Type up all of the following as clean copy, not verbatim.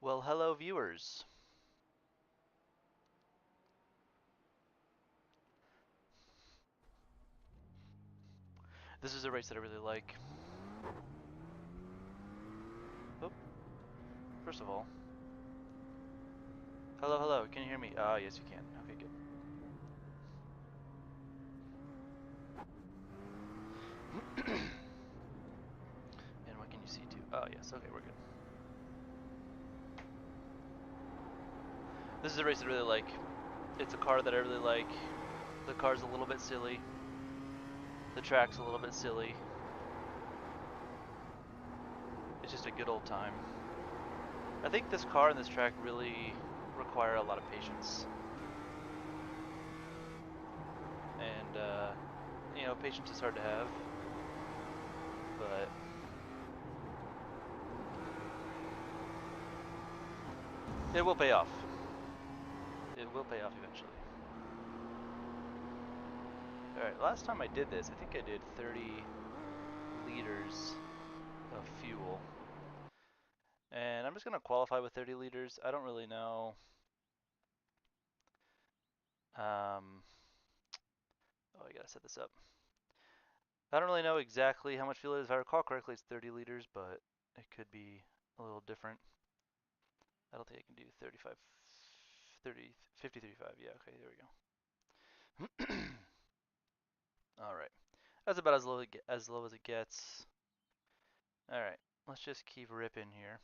Well, hello viewers. This is a race that I really like. Oh, first of all, hello, can you hear me? Ah, yes you can. Okay, good. And what can you see too? Oh, yes, okay, we're good. This is a race I really like. It's a car that I really like. The car's a little bit silly. The track's a little bit silly. It's just a good old time. I think this car and this track really require a lot of patience. And, patience is hard to have. But it will pay off. It will pay off eventually. Alright, last time I did this, I think I did 30 liters of fuel. And I'm just going to qualify with 30 liters. I don't really know. Oh, I gotta set this up. I don't really know exactly how much fuel it is. If I recall correctly, it's 30 liters, but it could be a little different. I don't think I can do 35, 30, 50, 35. Yeah, okay, there we go. Alright. That's about as low as it gets. Alright, let's just keep ripping here.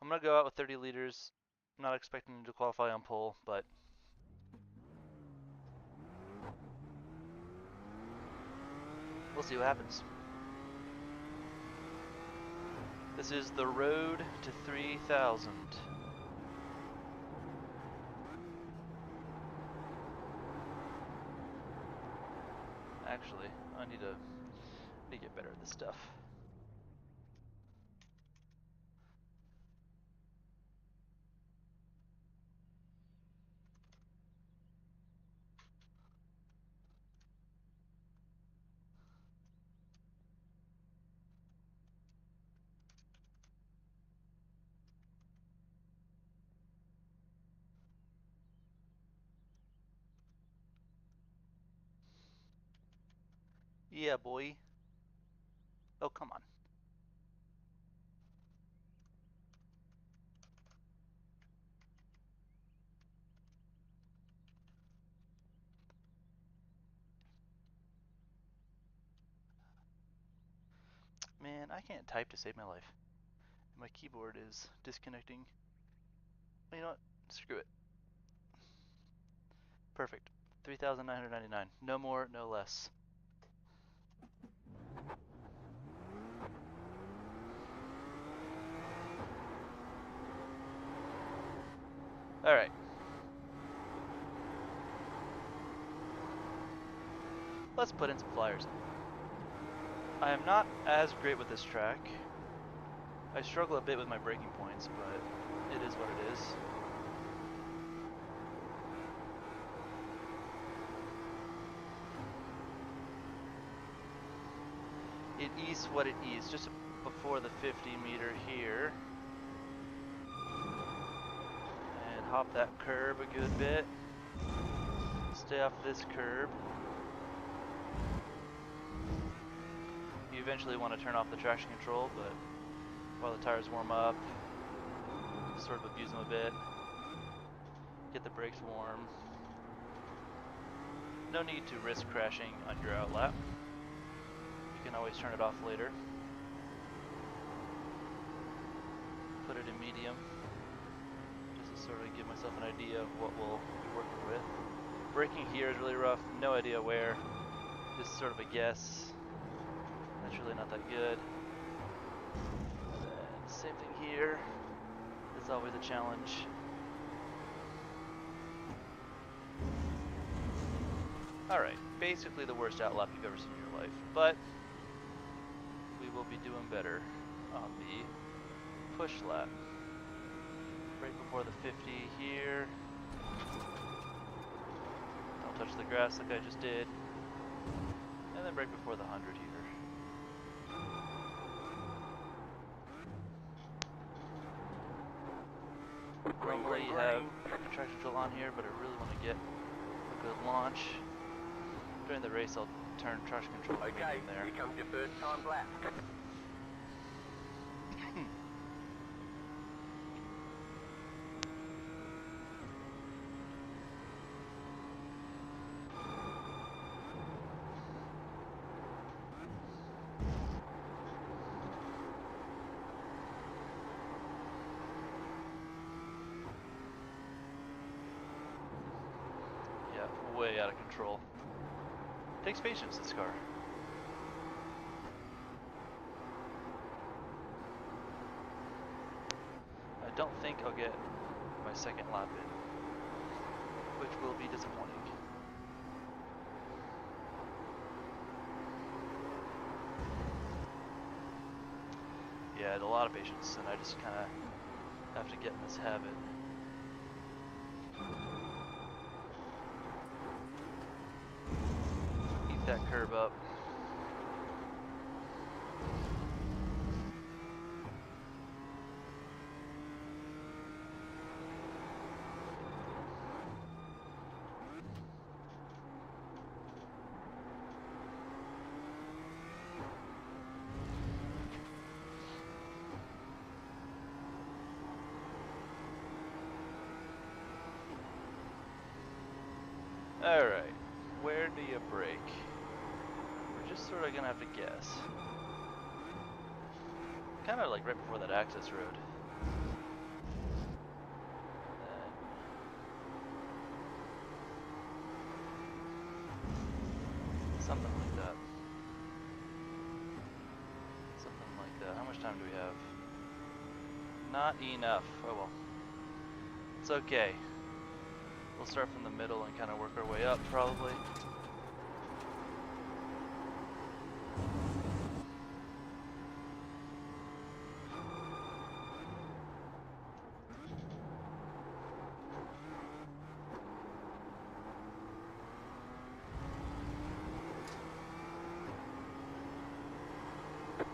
I'm going to go out with 30 liters. I'm not expecting to qualify on pole, but we'll see what happens. This is the road to 3,000. Actually, I need to get better at this stuff. Yeah, boy. Oh, come on. Man, I can't type to save my life. My keyboard is disconnecting. Well, you know what? Screw it. Perfect. 3,999. No more, no less. Alright. Let's put in some flyers. I am not as great with this track. I struggle a bit with my braking points, but it is what it is. It is what it is. Just before the 50-meter here. And hop that curb a good bit. Stay off this curb. You eventually want to turn off the traction control, but while the tires warm up, sort of abuse them a bit. Get the brakes warm. No need to risk crashing on your outlap. You can always turn it off later. Put it in medium, just to sort of give myself an idea of what we'll be working with. Braking here is really rough, no idea where. This is sort of a guess. That's really not that good. And same thing here. It's always a challenge. Alright, basically the worst outlap you've ever seen in your life, but we will be doing better on the push lap. Right before the 50 here. Don't touch the grass like I just did. And then right before the 100 here. have traction control on here, but I really want to get a good launch. During the race, I'll turn traction control to medium there. Here comes your first time lap. Yeah, way out of control. Takes patience, this car. I don't think I'll get my second lap in, which will be disappointing. Yeah, I had a lot of patience, and I just kind of have to get in this habit. Eat that curb up. Alright, where do you brake? We're just sort of gonna have to guess. Kind of like right before that access road. Something like that. Something like that. How much time do we have? Not enough. Oh well. It's okay. We'll start from the middle and kind of work our way up, probably.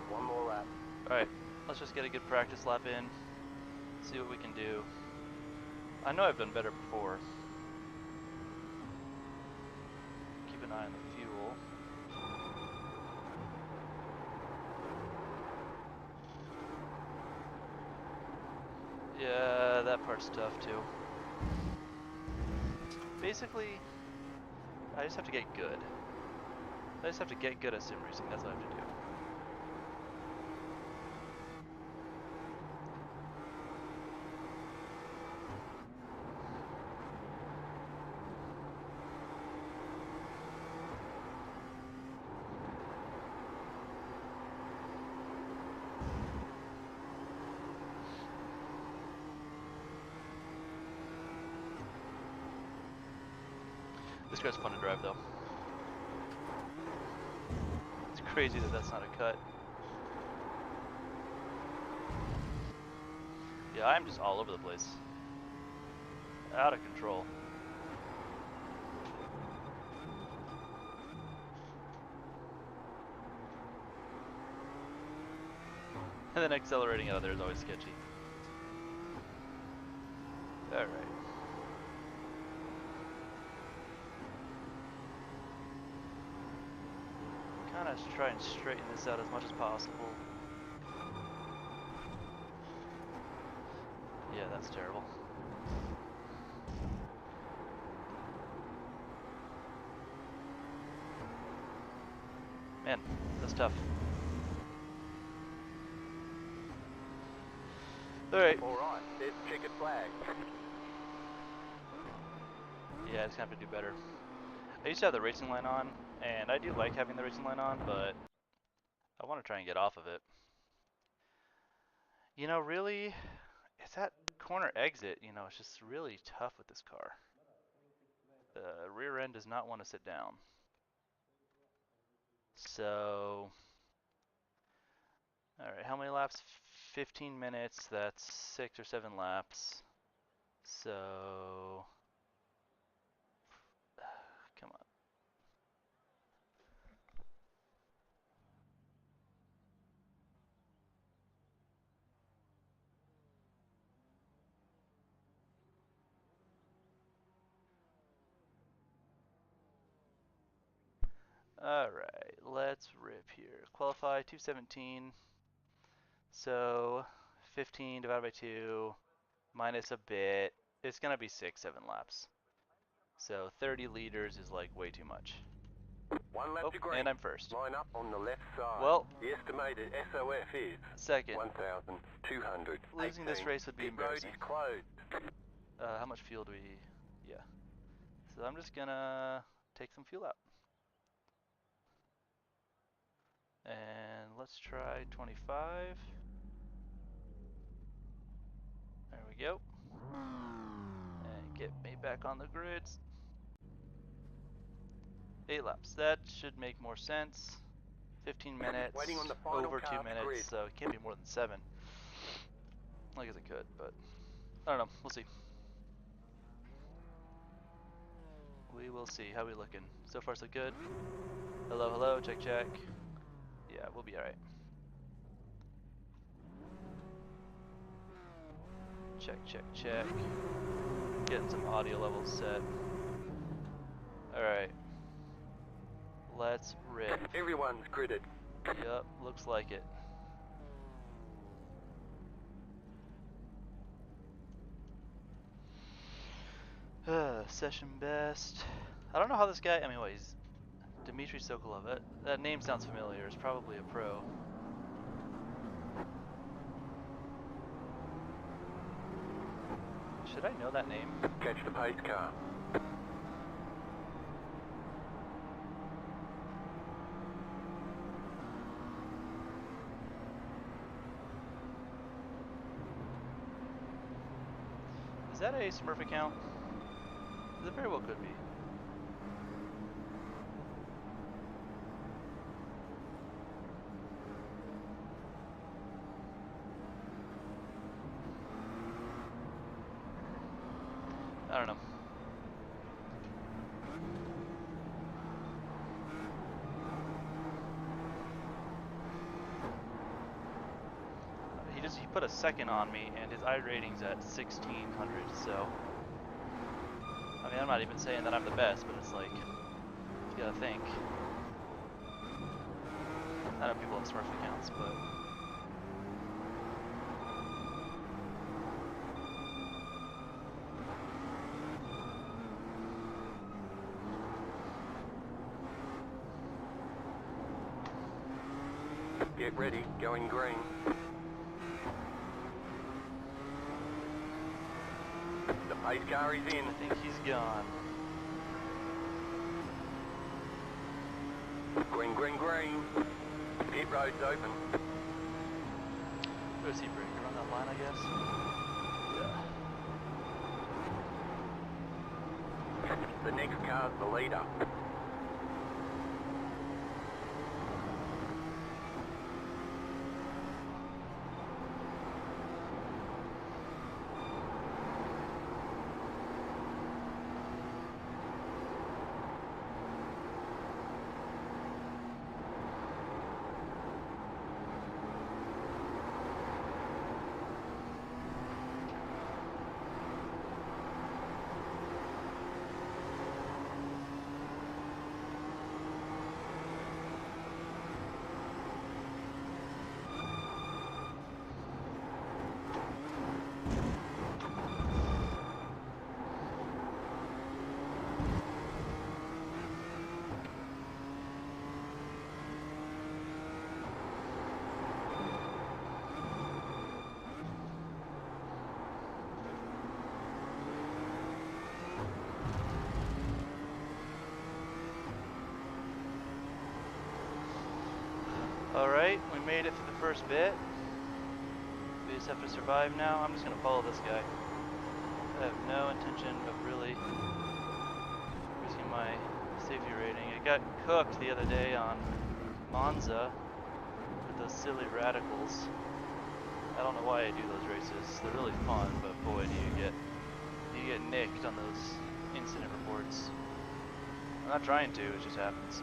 One more lap. Alright, let's just get a good practice lap in. See what we can do. I know I've done better before. Keep an eye on the fuel. Yeah, that part's tough too. Basically, I just have to get good. I just have to get good at sim racing, that's what I have to do. This car's fun to drive though. It's crazy that that's not a cut. Yeah, I'm just all over the place. Out of control. And then accelerating out of there is always sketchy. Alright. Kind of try and straighten this out as much as possible. Yeah, that's terrible. Man, that's tough. Alright. Alright, there's checkered flag. Yeah, I just have to do better. I used to have the racing line on, and I do like having the racing line on, but I want to try and get off of it. You know, really, it's that corner exit, you know, it's just really tough with this car. The rear end does not want to sit down. So, alright, how many laps? 15 minutes, that's 6 or 7 laps. So, come on. Alright, let's rip here. Qualify 217. So 15 divided by 2 minus a bit. It's gonna be 6-7 laps. So 30 liters is like way too much. 1 lap Oh, to green. and I'm first. Line up on the left side. Well, the estimated SOF is second. 1,200. Losing this race would be Pit road embarrassing. is closed. How much fuel do we? Yeah. So I'm just gonna take some fuel out. And let's try 25. There we go. And get me back on the grids. 8 laps. That should make more sense. 15 minutes, Waiting on the final over 2 car to minutes, grid. so it can't be more than 7. I guess it could, but I don't know. We'll see. We will see. How we looking? So far so good. Hello, hello, check, check. Yeah, we'll be alright. Check, check, check. Getting some audio levels set. Alright. Let's rip. Everyone's gridded. Yup, looks like it. Session best. I don't know how this guy, I mean, what, he's Dmitry Sokolov. That name sounds familiar. He's probably a pro. Should I know that name? Catch the pace car. Is that a Smurf account? It very well could be. I don't know. He put a second on me, and his iRating's at 1600. So, I mean, I'm not even saying that I'm the best, but it's like, you gotta think. I know people have Smurf accounts, but. Get ready, going green. The pace car is in. I think he's gone. Green, green, green. Pit road's open. Where's he break? Around that line, I guess? Yeah. The next car's the leader. Alright, we made it for the first bit. We just have to survive now. I'm just gonna follow this guy. I have no intention of really risking my safety rating. I got cooked the other day on Monza with those silly radicals. I don't know why I do those races. They're really fun, but boy, do you get nicked on those incident reports. I'm not trying to, it just happens.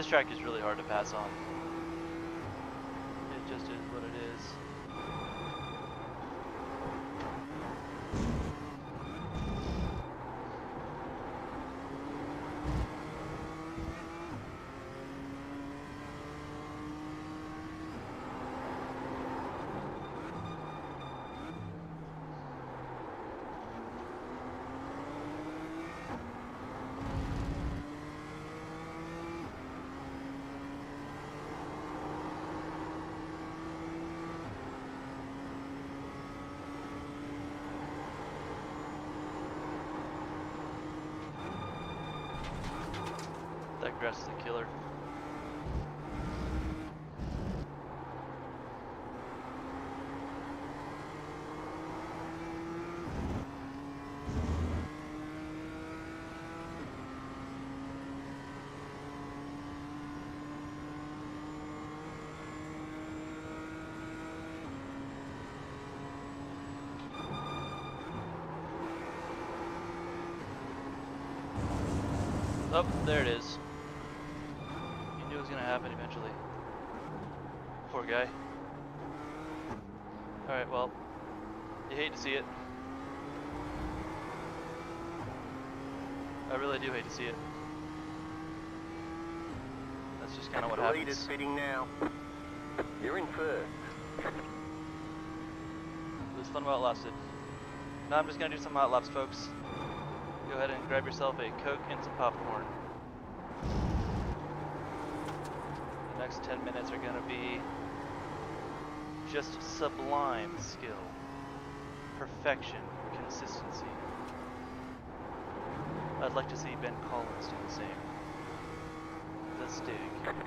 This track is really hard to pass on. It just is what it is. That grass is a killer. Oh, there it is. You knew it was gonna happen eventually. Poor guy. Alright, well, you hate to see it. I really do hate to see it. That's just kind of what The leader's happens. fitting now. You're in first. It was fun while it lasted. Now I'm just gonna do some hot laps, folks. Go ahead and grab yourself a Coke and some popcorn. The next 10 minutes are gonna be just sublime skill, perfection, consistency. I'd like to see Ben Collins do the same. The Stig.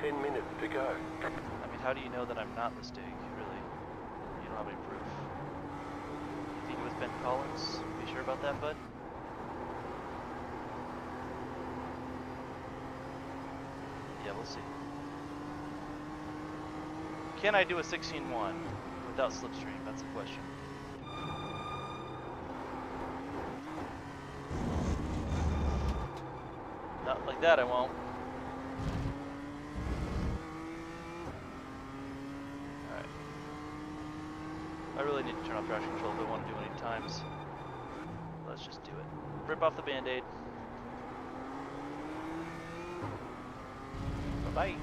10 minutes to go. I mean, how do you know that I'm not the Stig, really? You don't have any proof. You think it was Ben Collins? Be sure about that, bud? Yeah, we'll see. Can I do a 16-1 without slipstream? That's the question. Not like that, I won't. Alright. I really need to turn off traction control if I want to do any times. Let's just do it. Rip off the band-aid. Bye-bye.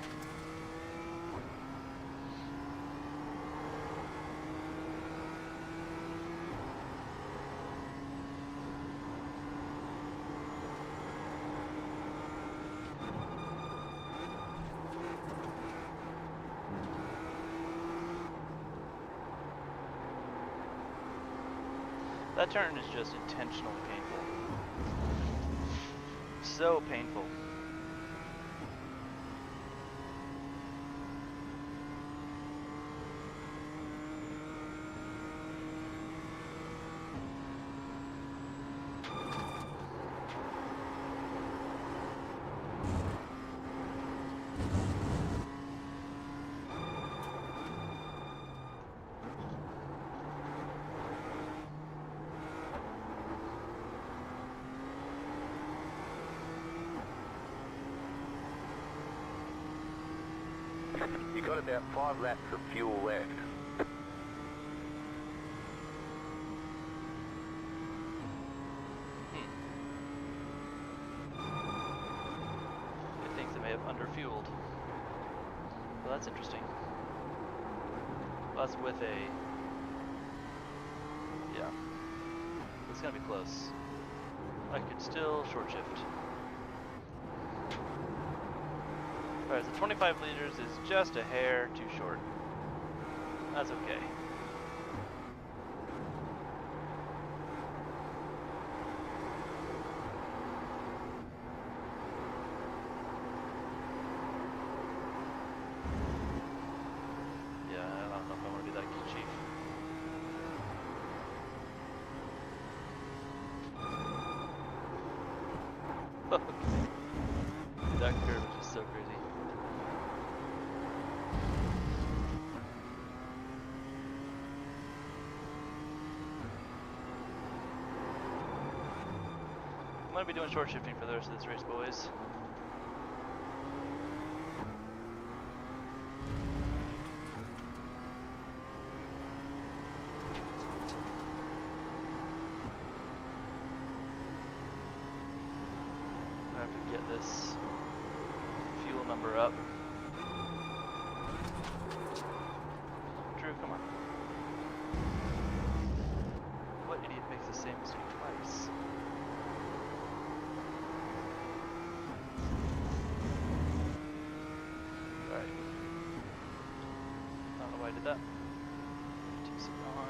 That turn is just intentionally painful. So painful. You got about 5 laps of fuel left. It thinks it may have underfueled. Well, that's interesting. Well, that's with a... Yeah. It's gonna be close. I could still short shift. Alright, so 25 liters is just a hair too short. That's okay. Yeah, I don't know if I want to be that chief. Okay. That curve is just so crazy. I'm gonna be doing short shifting for the rest of this race, boys. this fuel number up. Drew, come on. What idiot makes the same mistake twice? Alright. I don't know why I did that. Keep sitting on.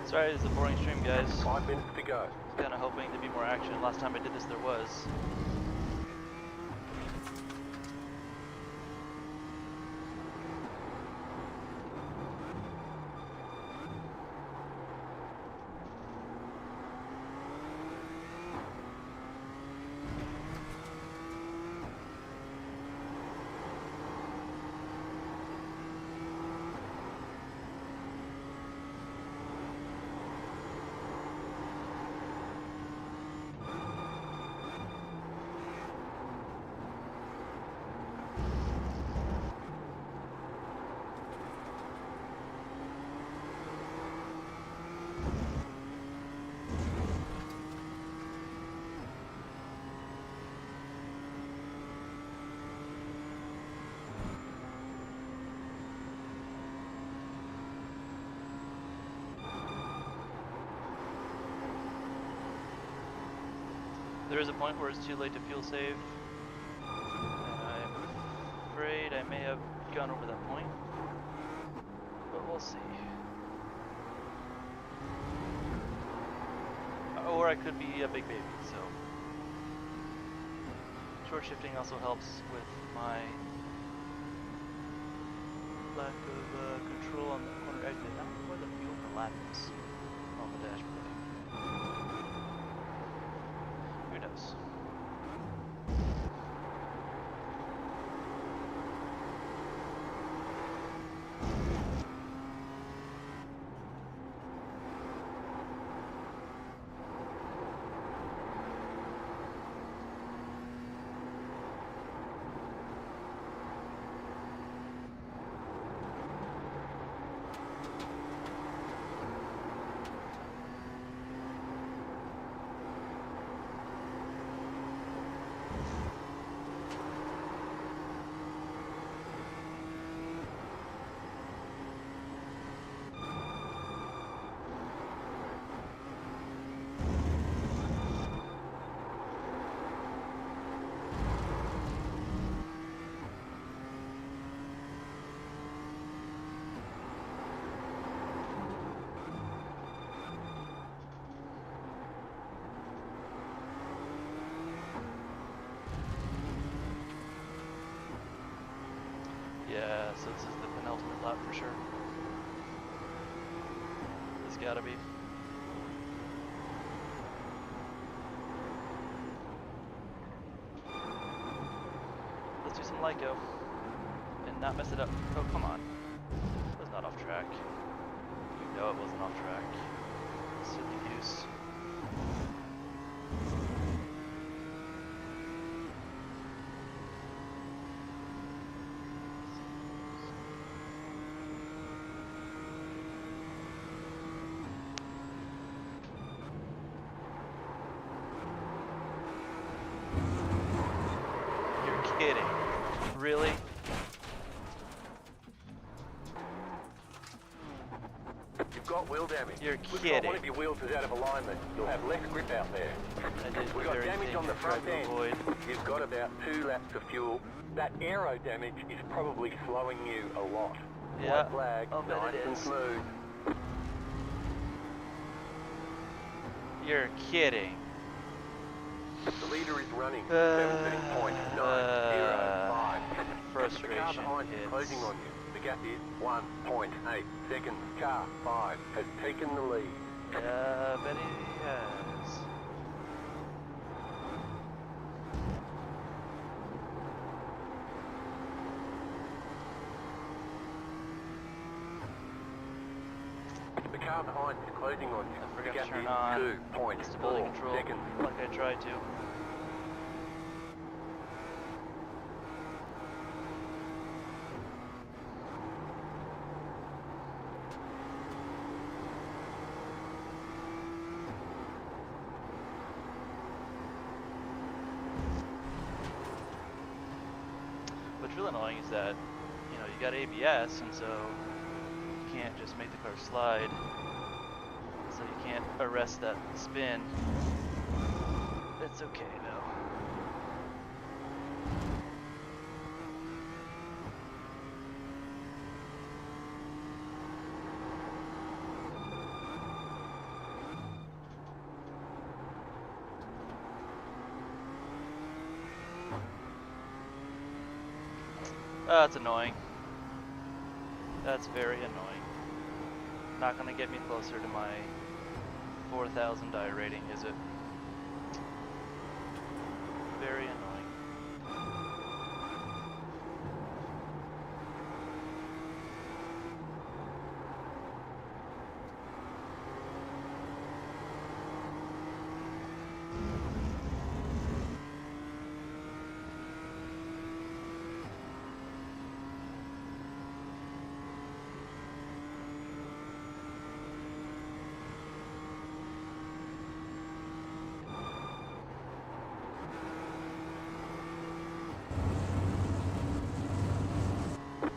Sorry, it's a boring stream, guys. 5 minutes to go. Kinda hoping to be more action. Last time I did this, there was. There is a point where it's too late to fuel save, and I'm afraid I may have gone over that point, but we'll see. Or I could be a big baby, so. Short shifting also helps with my lack of control on the corner exit. I don't know where the fuel for lap is on the dashboard. Who knows? Yeah, so this is the penultimate lap for sure. It's gotta be. Let's do some Lyco and not mess it up. Oh, come on. It was not off track. You know it wasn't off track. Silly goose. Really? You've got wheel damage. You're Looks like kidding. one of your wheels is out of alignment. You'll have less grip out there. I did We've the got very damage thing on the I tried front to end. avoid. You've got about 2 laps of fuel. That aero damage is probably slowing you a lot. Yeah, White flag, I'll bet nice it and is. smooth. You're kidding. The leader is running. Uh, 17.905. The car Frustration behind is hits. closing on you. The gap is 1.8 seconds. Car 5 has taken the lead. Yeah, I bet he has. The car behind is closing on you. I The forgot gap to turn is on stability 2.4 control seconds. like I tried to. What's really annoying is that, you know, you got ABS, and so you can't just make the car slide. So you can't arrest that spin. It's okay though. That's annoying. That's very annoying. Not gonna get me closer to my 4,000 die rating, is it? Very annoying.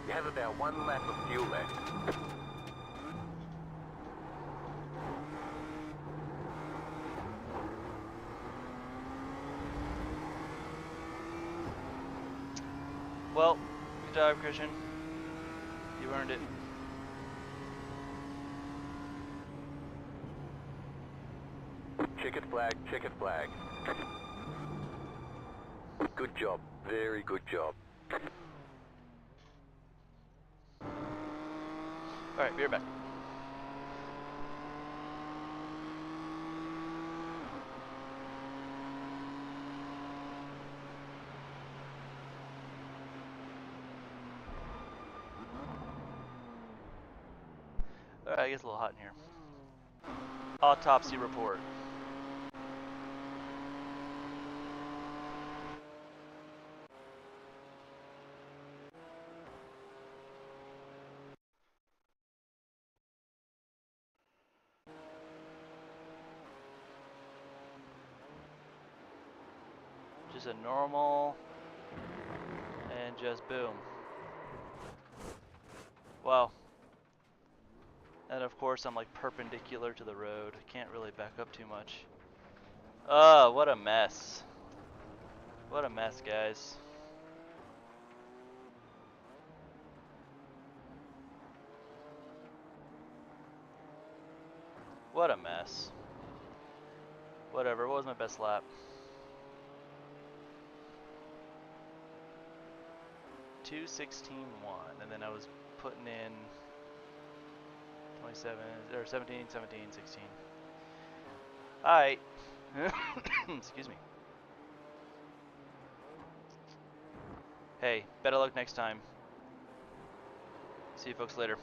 You have about 1 lap of fuel left. Well, good job, Christian. You earned it. Checkered flag, checkered flag. Good job. Very good job. Alright, be right back. Alright, it gets a little hot in here. Autopsy report. Just a normal, and just boom. Wow. And of course I'm like perpendicular to the road. Can't really back up too much. Oh, what a mess. What a mess, guys. What a mess. Whatever, what was my best lap? 2:16.1, and then I was putting in 27 or 17, 17, 16. Alright. Excuse me. Hey, better luck next time. See you folks later.